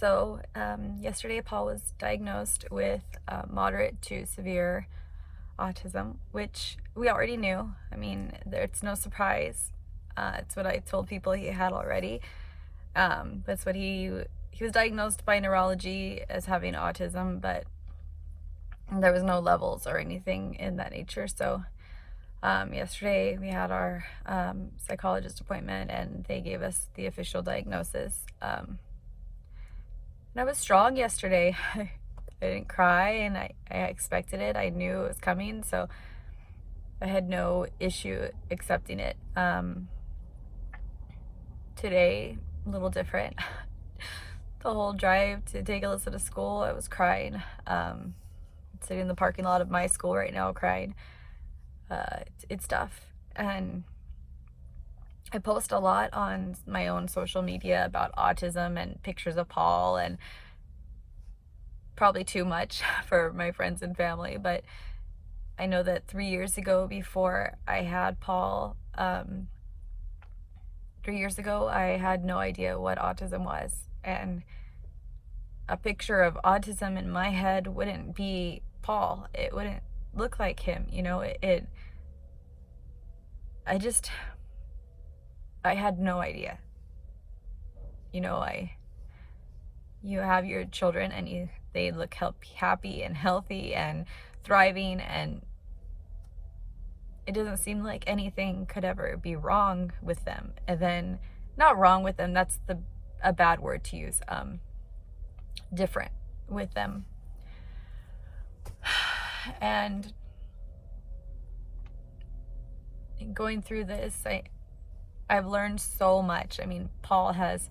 Yesterday Paul was diagnosed with moderate to severe autism, which we already knew. I mean, it's no surprise. It's what I told people he had already. That's what he was diagnosed by neurology as having autism, but there was no levels or anything in that nature. Yesterday we had our psychologist appointment, and they gave us the official diagnosis. And I was strong yesterday. I didn't cry, and I expected it. I knew it was coming, so I had no issue accepting it. Today, a little different. The whole drive to take Alyssa to school, I was crying. Sitting in the parking lot of my school right now crying. It's tough. And I post a lot on my own social media about autism and pictures of Paul, and probably too much for my friends and family, but I know that 3 years ago, before I had Paul, 3 years ago, I had no idea what autism was, and a picture of autism in my head wouldn't be Paul. It wouldn't look like him, I had no idea. You have your children, and they look happy and healthy and thriving, and it doesn't seem like anything could ever be wrong with them. And then, not wrong with them, that's a bad word to use, different with them. And going through this, I've learned so much. I mean, Paul has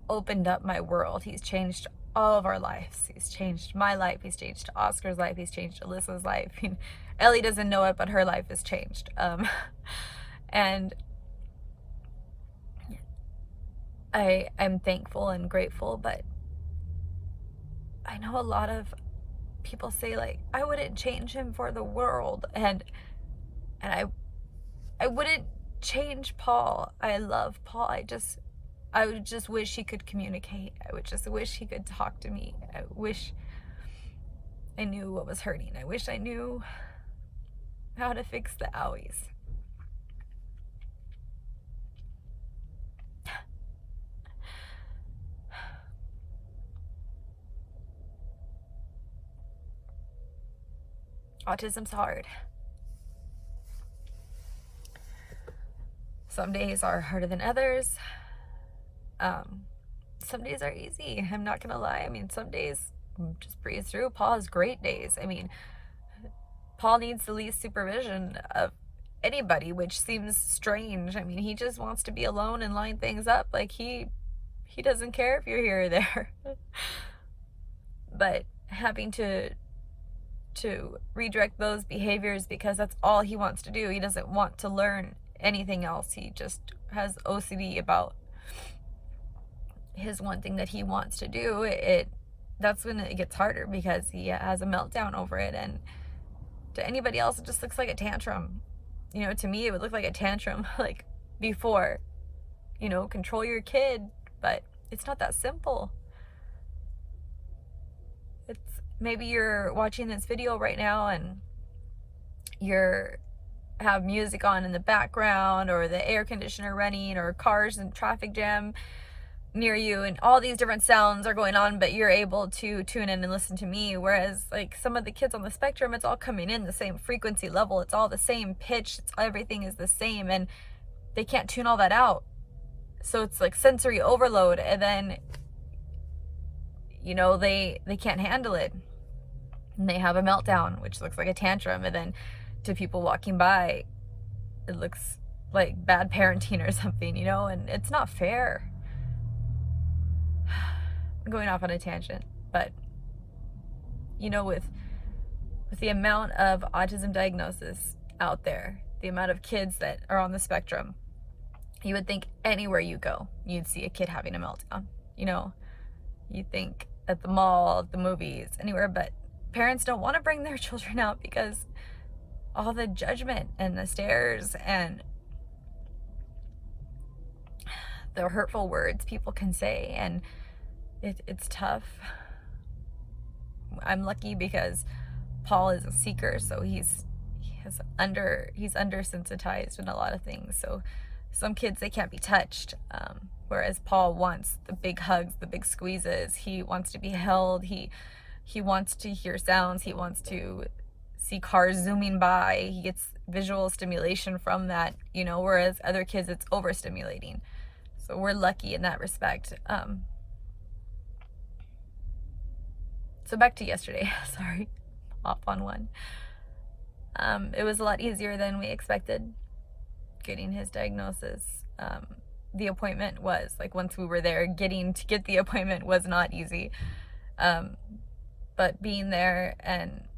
opened up my world. He's changed all of our lives. He's changed my life. He's changed Oscar's life. He's changed Alyssa's life. I mean, Ellie doesn't know it, but her life has changed. And I'm thankful and grateful, but I know a lot of people say, like, I wouldn't change him for the world, and I wouldn't change Paul. I love Paul. I would just wish he could communicate. I would just wish he could talk to me. I wish I knew what was hurting. I wish I knew how to fix the owies. Autism's hard. Some days are harder than others. Some days are easy. I'm not gonna lie. I mean, some days just breeze through. Paul has great days. I mean, Paul needs the least supervision of anybody, which seems strange. I mean, he just wants to be alone and line things up. Like, he doesn't care if you're here or there. But having to redirect those behaviors, because that's all he wants to do. He doesn't want to learn anything else. He just has OCD about his one thing that he wants to do. That's when it gets harder, because he has a meltdown over it, and to anybody else it just looks like a tantrum. To me it would look like a tantrum, like before. Control your kid, but it's not that simple. It's maybe you're watching this video right now and have music on in the background, or the air conditioner running, or cars and traffic jam near you, and all these different sounds are going on, but you're able to tune in and listen to me. Whereas, like, some of the kids on the spectrum, it's all coming in the same frequency level, it's all the same pitch, everything is the same, and they can't tune all that out. So it's like sensory overload, and then they can't handle it, and they have a meltdown, which looks like a tantrum, and then to people walking by it looks like bad parenting or something, and it's not fair. I'm going off on a tangent, but with the amount of autism diagnosis out there, the amount of kids that are on the spectrum, you would think anywhere you go you'd see a kid having a meltdown. You think at the mall, at the movies, anywhere, but parents don't want to bring their children out because all the judgment and the stares and the hurtful words people can say. And it's tough. I'm lucky because Paul is a seeker, so he's undersensitized in a lot of things. So some kids, they can't be touched, whereas Paul wants the big hugs, the big squeezes. He wants to be held. He wants to hear sounds. He wants to see cars zooming by. He gets visual stimulation from that, whereas other kids, it's overstimulating. So we're lucky in that respect. So back to yesterday. Sorry, off on one. It was a lot easier than we expected getting his diagnosis. The appointment was, like, once we were there, getting to get the appointment was not easy. But being there and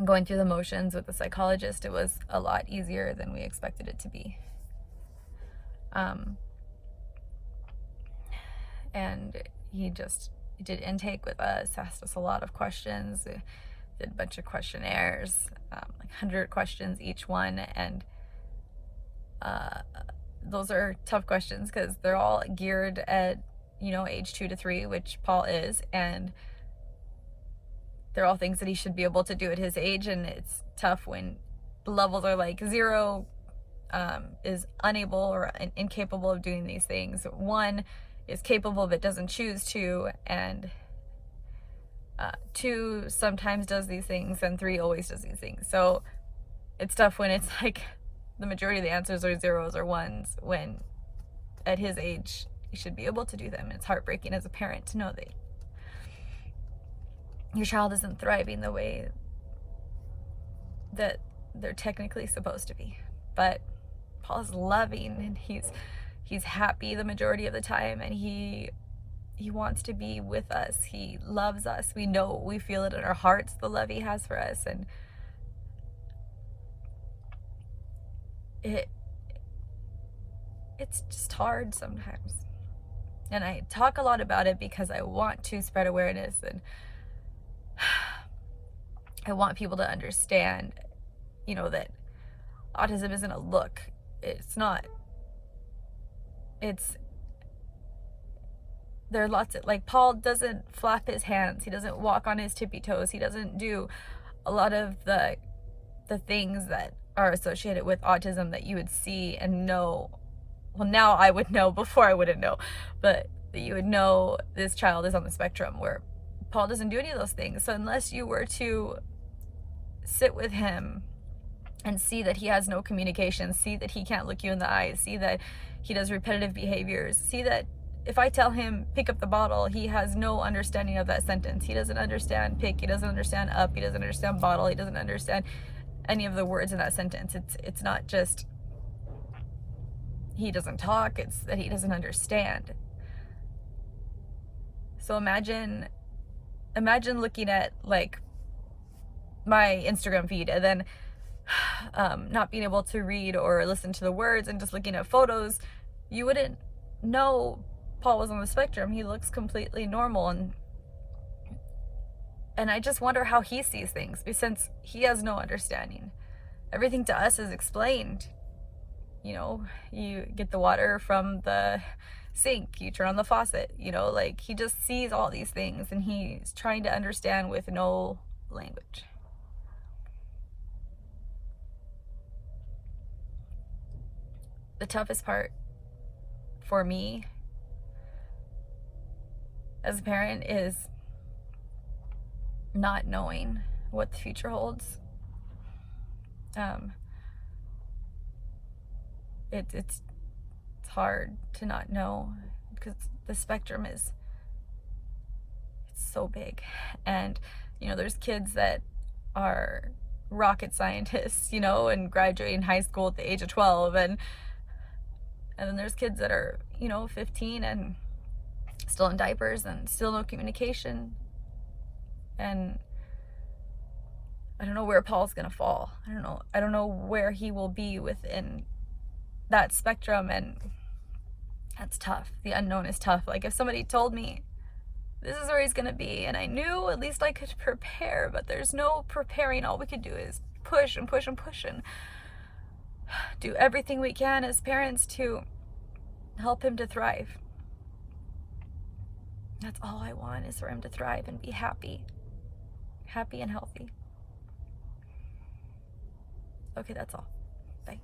going through the motions with the psychologist, it was a lot easier than we expected it to be. And he did intake with us, asked us a lot of questions, did a bunch of questionnaires, like 100 questions each one, and those are tough questions because they're all geared at, age 2 to 3, which Paul is, and they're all things that he should be able to do at his age, and it's tough when the levels are like 0 is unable or incapable of doing these things. 1 is capable but doesn't choose to, and 2 sometimes does these things, and 3 always does these things. So it's tough when it's like the majority of the answers are 0s or 1s, when at his age he should be able to do them. It's heartbreaking as a parent to know that your child isn't thriving the way that they're technically supposed to be. But Paul's loving, and he's happy the majority of the time, and he wants to be with us. He loves us. We know, we feel it in our hearts, the love he has for us, and it's just hard sometimes. And I talk a lot about it because I want to spread awareness, and I want people to understand, that autism isn't a look. It's not. There are lots of, like, Paul doesn't flap his hands. He doesn't walk on his tippy toes. He doesn't do a lot of the things that are associated with autism that you would see and know. Well, now I would know, before I wouldn't know, but that you would know this child is on the spectrum, where Paul doesn't do any of those things. So unless you were to sit with him and see that he has no communication, see that he can't look you in the eyes, see that he does repetitive behaviors, see that if I tell him pick up the bottle, he has no understanding of that sentence. He doesn't understand pick, he doesn't understand up, he doesn't understand bottle, he doesn't understand any of the words in that sentence. It's not just he doesn't talk, it's that he doesn't understand. So imagine looking at, like, my Instagram feed and then not being able to read or listen to the words and just looking at photos. You wouldn't know Paul was on the spectrum. He looks completely normal, and I just wonder how he sees things, since he has no understanding. Everything to us is explained. You get the water from the sink, you turn on the faucet, like, he just sees all these things, and he's trying to understand with no language. The toughest part for me as a parent is not knowing what the future holds. It's hard to not know, because the spectrum it's so big, and there's kids that are rocket scientists, and graduating high school at the age of 12, and then there's kids that are 15 and still in diapers and still no communication. And I don't know where Paul's gonna fall. I don't know where he will be within that spectrum, and that's tough. The unknown is tough. Like, if somebody told me this is where he's gonna be, and I knew, at least I could prepare, but there's no preparing. All we could do is push and push and push, and do everything we can as parents to help him to thrive. That's all I want, is for him to thrive and be happy. Happy and healthy. Okay, that's all. Bye.